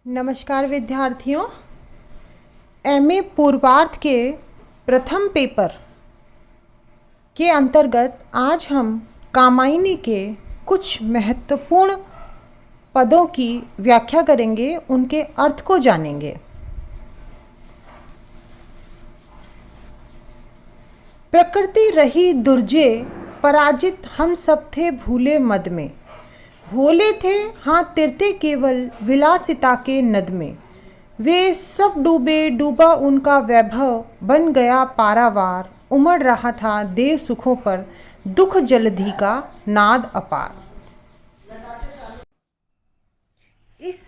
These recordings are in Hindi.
नमस्कार विद्यार्थियों। एमए पूर्वार्ध के प्रथम पेपर के अंतर्गत आज हम कामायनी के कुछ महत्वपूर्ण पदों की व्याख्या करेंगे, उनके अर्थ को जानेंगे। प्रकृति रही दुर्जय, पराजित हम सब थे भूले मद में। भोले थे हाँ तिरते केवल विलासिता के नद में। वे सब डूबे डूबा उनका वैभव, बन गया पारावार। उमड़ रहा था देव सुखों पर दुख जलधि का नाद अपार। इस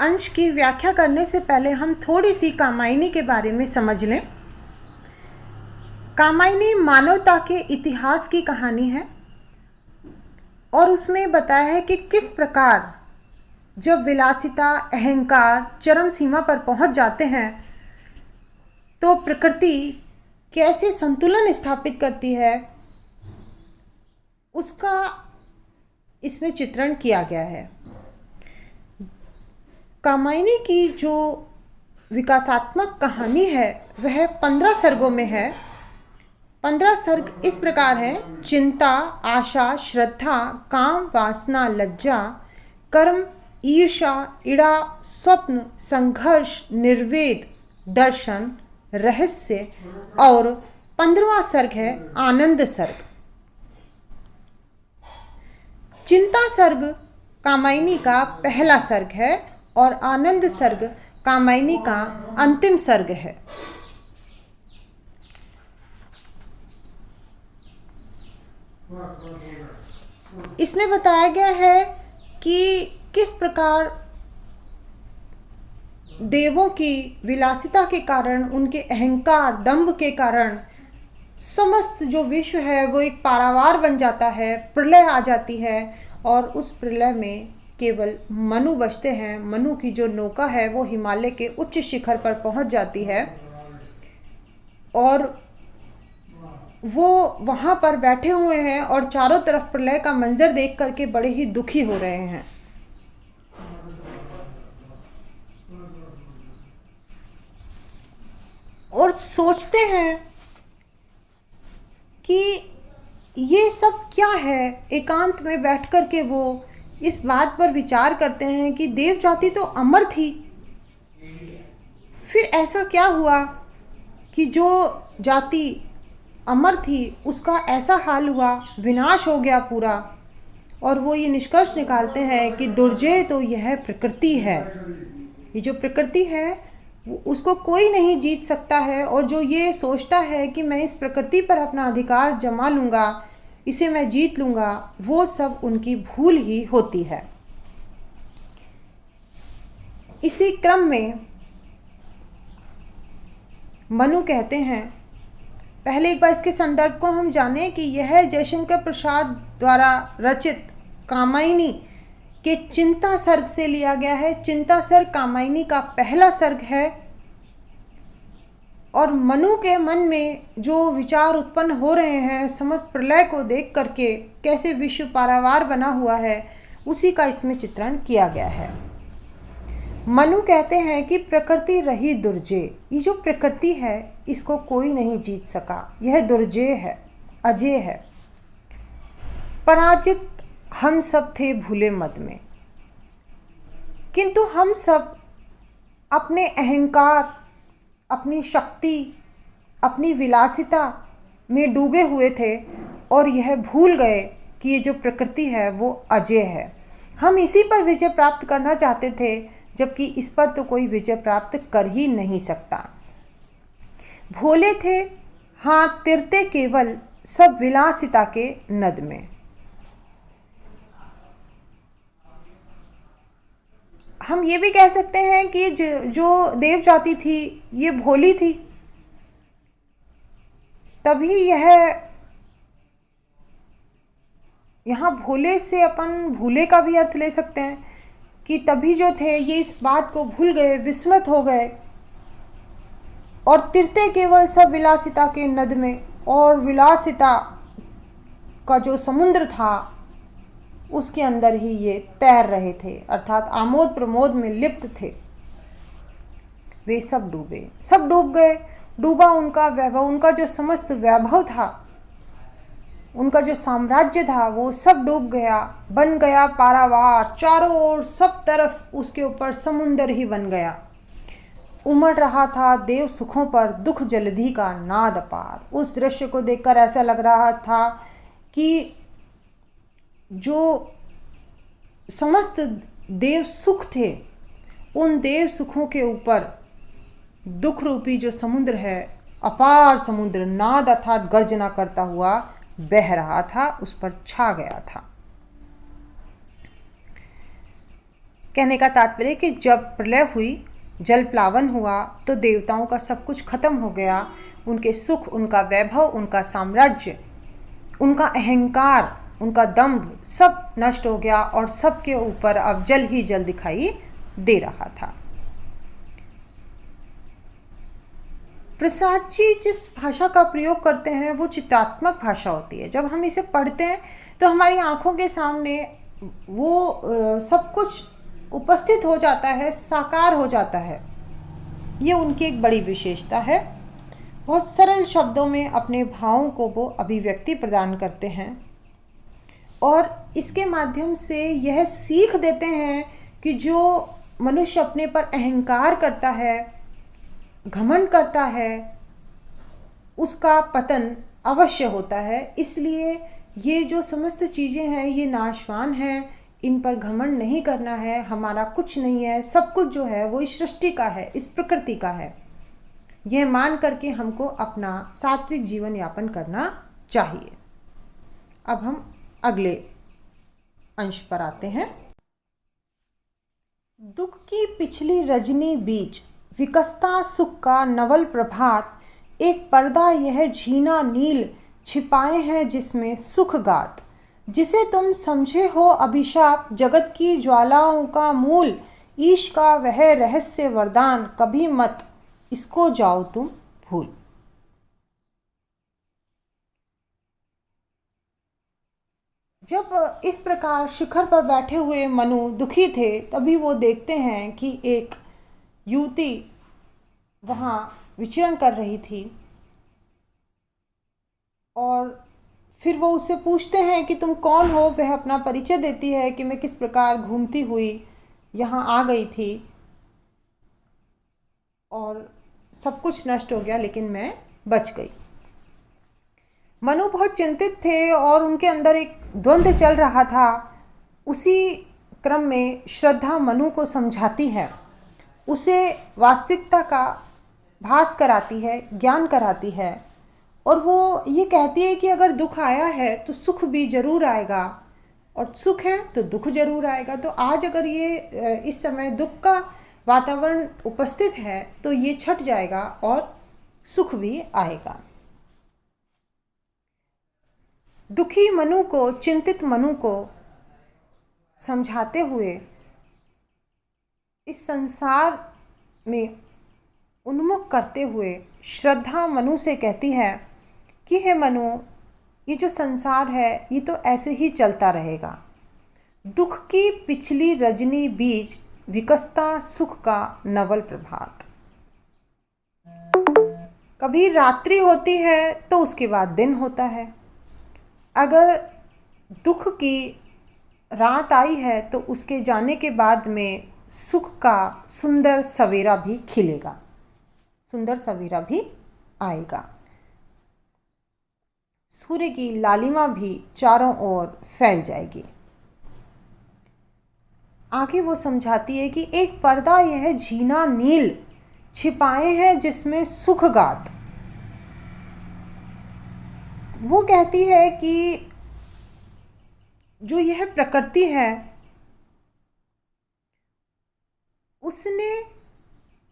अंश की व्याख्या करने से पहले हम थोड़ी सी कामायनी के बारे में समझ लें। कामायनी मानवता के इतिहास की कहानी है और उसमें बताया है कि किस प्रकार जब विलासिता, अहंकार चरम सीमा पर पहुंच जाते हैं तो प्रकृति कैसे संतुलन स्थापित करती है, उसका इसमें चित्रण किया गया है। कामायनी की जो विकासात्मक कहानी है वह 15 सर्गों में है। 15 सर्ग इस प्रकार हैं: चिंता, आशा, श्रद्धा, काम, वासना, लज्जा, कर्म, ईर्षा, इड़ा, स्वप्न, संघर्ष, निर्वेद, दर्शन, रहस्य और 15वां सर्ग है आनंद सर्ग। चिंता सर्ग कामायनी का पहला सर्ग है और आनंद सर्ग कामायनी का अंतिम सर्ग है। इसमें बताया गया है कि किस प्रकार देवों की विलासिता के कारण, उनके अहंकार, दंभ के कारण समस्त जो विश्व है वो एक पारावार बन जाता है, प्रलय आ जाती है और उस प्रलय में केवल मनु बचते हैं। मनु की जो नौका है वो हिमालय के उच्च शिखर पर पहुंच जाती है और वो वहाँ पर बैठे हुए हैं और चारों तरफ प्रलय का मंजर देख करके बड़े ही दुखी हो रहे हैं। और सोचते हैं कि ये सब क्या है। एकांत में बैठ कर के वो इस बात पर विचार करते हैं कि देव जाति तो अमर थी, फिर ऐसा क्या हुआ कि जो जाति अमर थी उसका ऐसा हाल हुआ, विनाश हो गया पूरा। और वो ये निष्कर्ष निकालते हैं कि दुर्जय तो यह प्रकृति है। ये जो प्रकृति है उसको कोई नहीं जीत सकता है और जो ये सोचता है कि मैं इस प्रकृति पर अपना अधिकार जमा लूँगा, इसे मैं जीत लूँगा, वो सब उनकी भूल ही होती है। इसी क्रम में मनु कहते हैं, पहले एक बार इसके संदर्भ को हम जानें कि यह जयशंकर प्रसाद द्वारा रचित कामायनी के चिंता सर्ग से लिया गया है। चिंता सर्ग कामायनी का पहला सर्ग है और मनु के मन में जो विचार उत्पन्न हो रहे हैं समस्त प्रलय को देख करके, कैसे विश्व पारावार बना हुआ है, उसी का इसमें चित्रण किया गया है। मनु कहते हैं कि प्रकृति रही दुर्जय। ये जो प्रकृति है इसको कोई नहीं जीत सका, यह दुर्जय है, अजय है। पराजित हम सब थे भूले मद में, किंतु हम सब अपने अहंकार, अपनी शक्ति, अपनी विलासिता में डूबे हुए थे और यह भूल गए कि ये जो प्रकृति है वो अजय है। हम इसी पर विजय प्राप्त करना चाहते थे, जबकि इस पर तो कोई विजय प्राप्त कर ही नहीं सकता। भोले थे हाँ तिरते केवल सब विलासिता के नद में। हम ये भी कह सकते हैं कि जो देव जाति थी ये भोली थी, तभी यहाँ भोले से अपन भूले का भी अर्थ ले सकते हैं कि तभी जो थे ये इस बात को भूल गए, विस्मृत हो गए और तिरते केवल सब विलासिता के नद में। और विलासिता का जो समुद्र था उसके अंदर ही ये तैर रहे थे, अर्थात आमोद प्रमोद में लिप्त थे। वे सब डूबे, सब डूब गए। डूबा उनका वैभव, उनका जो समस्त वैभव था, उनका जो साम्राज्य था, वो सब डूब गया। बन गया पारावार, चारों ओर सब तरफ उसके ऊपर समुंदर ही बन गया। उमड़ रहा था देव सुखों पर दुख जलधि का नाद अपार। उस दृश्य को देखकर ऐसा लग रहा था कि जो समस्त देव सुख थे, उन देव सुखों के ऊपर दुख रूपी जो समुद्र है, अपार समुद्र, नाद अर्थात गर्जना करता हुआ बह रहा था, उस पर छा गया था। कहने का तात्पर्य कि जब प्रलय हुई, जल प्लावन हुआ, तो देवताओं का सब कुछ खत्म हो गया। उनके सुख, उनका वैभव, उनका साम्राज्य, उनका अहंकार, उनका दंभ सब नष्ट हो गया और सबके ऊपर अब जल ही जल दिखाई दे रहा था। प्रसाद जी जिस भाषा का प्रयोग करते हैं वो चित्रात्मक भाषा होती है। जब हम इसे पढ़ते हैं तो हमारी आंखों के सामने वो सब कुछ उपस्थित हो जाता है, साकार हो जाता है। ये उनकी एक बड़ी विशेषता है। बहुत सरल शब्दों में अपने भावों को वो अभिव्यक्ति प्रदान करते हैं और इसके माध्यम से यह सीख देते हैं कि जो मनुष्य अपने पर अहंकार करता है, घमंड करता है, उसका पतन अवश्य होता है। इसलिए ये जो समस्त चीज़ें हैं ये नाशवान हैं, इन पर घमंड नहीं करना है। हमारा कुछ नहीं है, सब कुछ जो है वो इस सृष्टि का है, इस प्रकृति का है। यह मान करके हमको अपना सात्विक जीवन यापन करना चाहिए। अब हम अगले अंश पर आते हैं। दुख की पिछली रजनी बीच विकसता सुख का नवल प्रभात, एक पर्दा यह झीना नील छिपाए हैं जिसमें सुख गात। जिसे तुम समझे हो अभिशाप, जगत की ज्वालाओं का मूल, ईश का वह रहस्य वरदान, कभी मत इसको जाओ तुम भूल। जब इस प्रकार शिखर पर बैठे हुए मनु दुखी थे, तभी वो देखते हैं कि एक युवती वहाँ विचरण कर रही थी और फिर वो उससे पूछते हैं कि तुम कौन हो। वह अपना परिचय देती है कि मैं किस प्रकार घूमती हुई यहाँ आ गई थी और सब कुछ नष्ट हो गया लेकिन मैं बच गई। मनु बहुत चिंतित थे और उनके अंदर एक द्वंद्व चल रहा था। उसी क्रम में श्रद्धा मनु को समझाती है, उसे वास्तविकता का भास कराती है, ज्ञान कराती है और वो ये कहती है कि अगर दुख आया है तो सुख भी जरूर आएगा और सुख है तो दुख जरूर आएगा। तो आज अगर ये इस समय दुख का वातावरण उपस्थित है तो ये छट जाएगा और सुख भी आएगा। दुखी मनु को, चिंतित मनु को समझाते हुए इस संसार में उन्मुख करते हुए श्रद्धा मनु से कहती है कि हे मनु, ये जो संसार है ये तो ऐसे ही चलता रहेगा। दुख की पिछली रजनी बीच विकसता सुख का नवल प्रभात। कभी रात्रि होती है तो उसके बाद दिन होता है। अगर दुख की रात आई है तो उसके जाने के बाद में सुख का सुंदर सवेरा भी खिलेगा, सुंदर सवेरा भी आएगा। सूर्य की लालिमा भी चारों ओर फैल जाएगी। आगे वो समझाती है कि एक पर्दा यह झीना नील छिपाए हैं जिसमें सुख गात। वो कहती है कि जो यह प्रकृति है उसने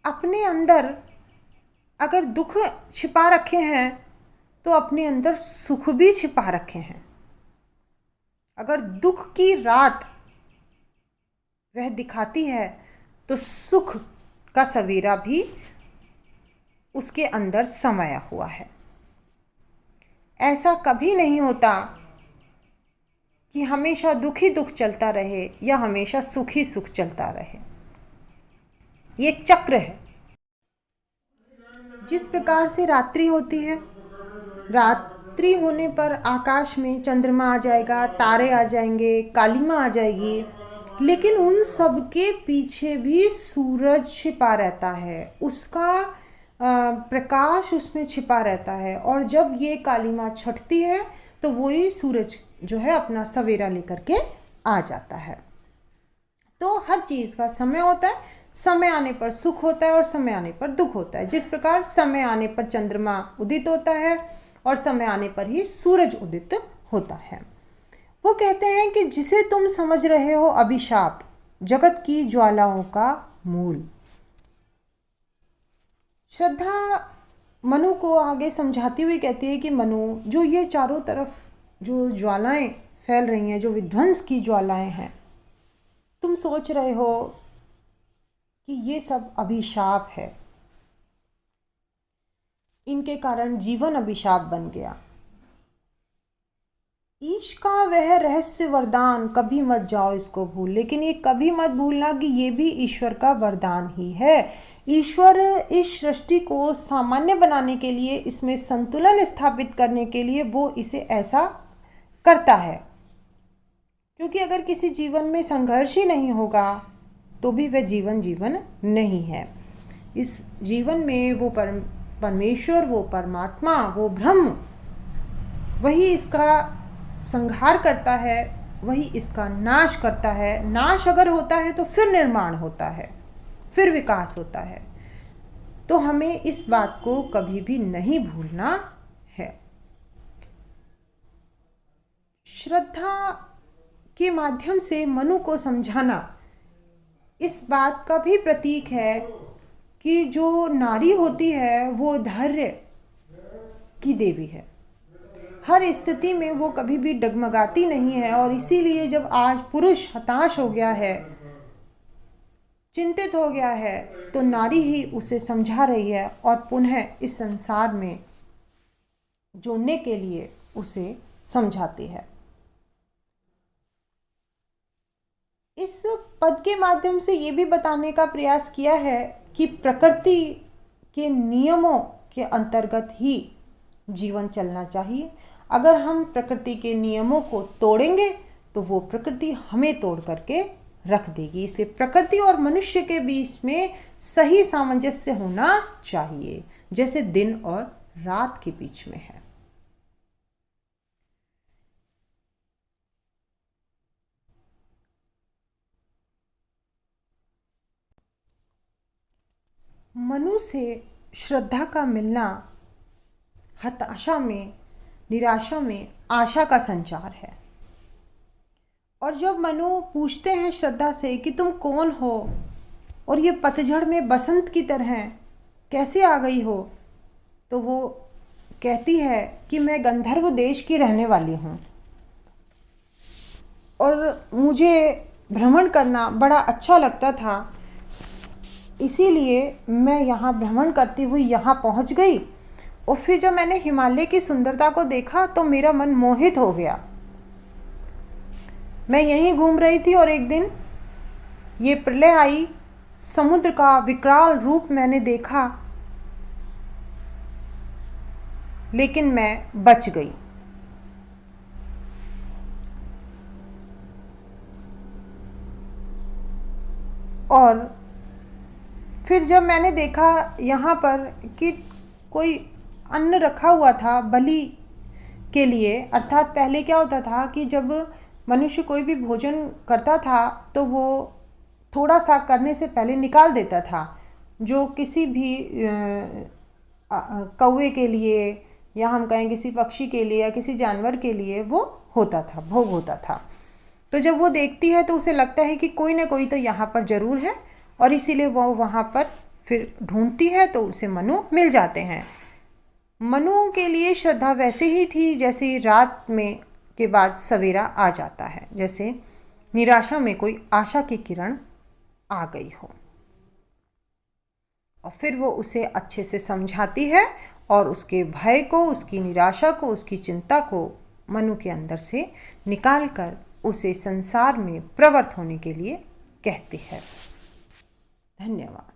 अपने अंदर अगर दुख छिपा रखे हैं तो अपने अंदर सुख भी छिपा रखे हैं। अगर दुख की रात वह दिखाती है तो सुख का सवेरा भी उसके अंदर समाया हुआ है। ऐसा कभी नहीं होता कि हमेशा दुख ही दुख चलता रहे या हमेशा सुख ही सुख चलता रहे। ये एक चक्र है। जिस प्रकार से रात्रि होती है, रात्रि होने पर आकाश में चंद्रमा आ जाएगा, तारे आ जाएंगे, कालिमा आ जाएगी, लेकिन उन सब के पीछे भी सूरज छिपा रहता है, उसका प्रकाश उसमें छिपा रहता है। और जब ये कालिमा छटती है तो वही सूरज जो है अपना सवेरा लेकर के आ जाता है। तो हर चीज़ का समय होता है, समय आने पर सुख होता है और समय आने पर दुख होता है। जिस प्रकार समय आने पर चंद्रमा उदित होता है और समय आने पर ही सूरज उदित होता है। वो कहते हैं कि जिसे तुम समझ रहे हो अभिशाप, जगत की ज्वालाओं का मूल। श्रद्धा मनु को आगे समझाती हुई कहती है कि मनु, जो ये चारों तरफ जो ज्वालाएं फैल रही हैं, जो विध्वंस की ज्वालाएं हैं, तुम सोच रहे हो कि ये सब अभिशाप है, इनके कारण जीवन अभिशाप बन गया। ईश का वह रहस्य वरदान कभी मत जाओ इसको भूल। लेकिन ये कभी मत भूलना कि ये भी ईश्वर का वरदान ही है। ईश्वर इस सृष्टि को सामान्य बनाने के लिए, इसमें संतुलन स्थापित करने के लिए वो इसे ऐसा करता है। क्योंकि अगर किसी जीवन में संघर्ष ही नहीं होगा तो भी वह जीवन जीवन नहीं है। इस जीवन में वो परमेश्वर, वो परमात्मा, वो ब्रह्म, वही इसका संहार करता है, वही इसका नाश करता है। नाश अगर होता है तो फिर निर्माण होता है, फिर विकास होता है। तो हमें इस बात को कभी भी नहीं भूलना है। श्रद्धा के माध्यम से मनु को समझाना इस बात का भी प्रतीक है कि जो नारी होती है वो धैर्य की देवी है। हर स्थिति में वो कभी भी डगमगाती नहीं है। और इसीलिए जब आज पुरुष हताश हो गया है, चिंतित हो गया है, तो नारी ही उसे समझा रही है और पुनः इस संसार में जोड़ने के लिए उसे समझाती है। इस पद के माध्यम से ये भी बताने का प्रयास किया है कि प्रकृति के नियमों के अंतर्गत ही जीवन चलना चाहिए। अगर हम प्रकृति के नियमों को तोड़ेंगे तो वो प्रकृति हमें तोड़ करके रख देगी। इसलिए प्रकृति और मनुष्य के बीच में सही सामंजस्य होना चाहिए, जैसे दिन और रात के बीच में है। मनु से श्रद्धा का मिलना हताशा में, निराशा में आशा का संचार है। और जब मनु पूछते हैं श्रद्धा से कि तुम कौन हो और ये पतझड़ में बसंत की तरह कैसे आ गई हो, तो वो कहती है कि मैं गंधर्व देश की रहने वाली हूँ और मुझे भ्रमण करना बड़ा अच्छा लगता था, इसीलिए मैं यहाँ भ्रमण करती हुई यहाँ पहुँच गई। और फिर जब मैंने हिमालय की सुंदरता को देखा तो मेरा मन मोहित हो गया। मैं यहीं घूम रही थी और एक दिन ये प्रलय आई, समुद्र का विकराल रूप मैंने देखा, लेकिन मैं बच गई। और फिर जब मैंने देखा यहाँ पर कि कोई अन्न रखा हुआ था बलि के लिए, अर्थात पहले क्या होता था कि जब मनुष्य कोई भी भोजन करता था तो वो थोड़ा सा करने से पहले निकाल देता था, जो किसी भी कौवे के लिए या हम कहें किसी पक्षी के लिए या किसी जानवर के लिए वो होता था, भोग होता था। तो जब वो देखती है तो उसे लगता है कि कोई ना कोई तो यहाँ पर ज़रूर है, और इसीलिए वो वहाँ पर फिर ढूंढती है तो उसे मनु मिल जाते हैं। मनु के लिए श्रद्धा वैसे ही थी जैसे रात में के बाद सवेरा आ जाता है, जैसे निराशा में कोई आशा की किरण आ गई हो। और फिर वो उसे अच्छे से समझाती है और उसके भय को, उसकी निराशा को, उसकी चिंता को मनु के अंदर से निकाल कर उसे संसार में प्रवृत्त होने के लिए कहते हैं। धन्यवाद।